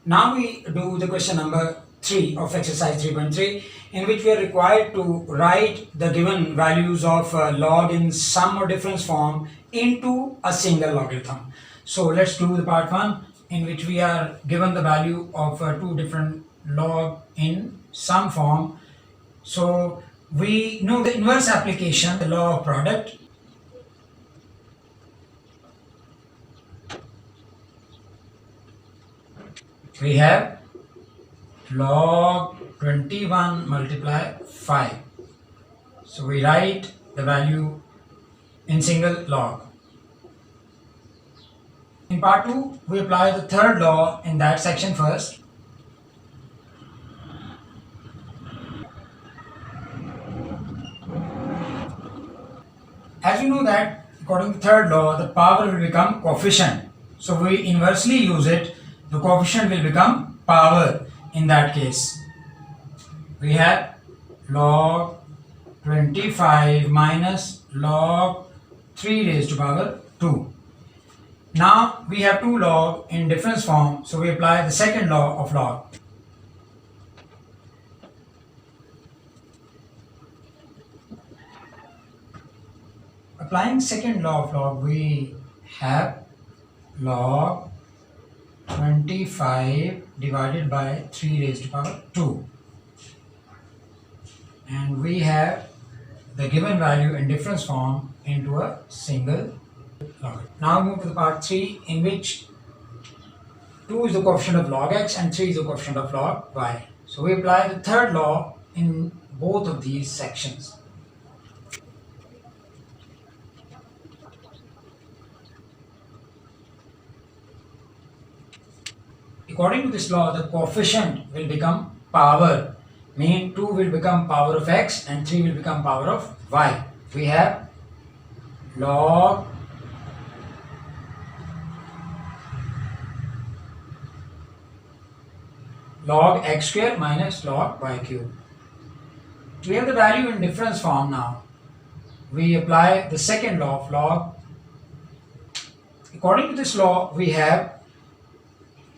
Now we do the question number 3 of exercise 3.3, in which we are required to write the given values of log in sum or difference form into a single logarithm. So let's do the part 1, in which we are given the value of two different log in sum form. So we know the inverse application, the law of product. We have log 21 multiply 5. So we write the value in single log. In part 2, we apply the third law in that section first. As you know that according to third law, the power will become coefficient. So we inversely use it. The coefficient will become power in that case. We have log 25 minus log 3 raised to power 2. Now we have two log in difference form, so we apply the second law of log. Applying second law of log, we have log 25 divided by 3 raised to power 2. And we have the given value in difference form into a single log. Now move to the part 3, in which 2 is the coefficient of log x and 3 is the coefficient of log y. So we apply the third law in both of these sections. According to this law, the coefficient will become power, meaning 2 will become power of x and 3 will become power of y. We have log x square minus log y cube. We have the value in difference form now. We apply the second law of log. According to this law, we have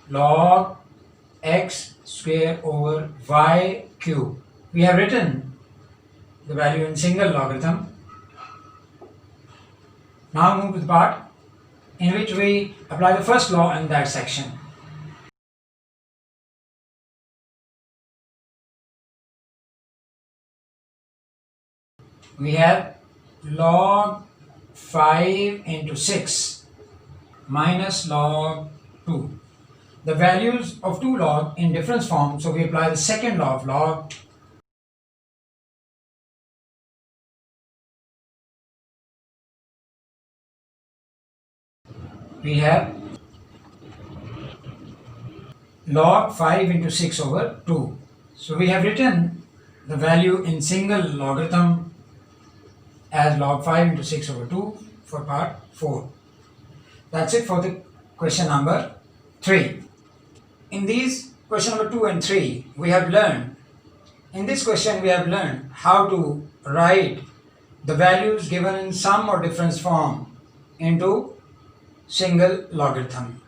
log x square over y cube. We have written the value in single logarithm. Now move to the part in which we apply the first law in that section. We have log 5 into 6 minus log 2. The values of two log in difference form, so we apply the second law of log. We have log 5 into 6 over 2. So we have written the value in single logarithm as log 5 into 6 over 2 for part 4. That's it for the question number 3. In these question number 2 and 3, we have learned how to write the values given in sum or difference form into single logarithm.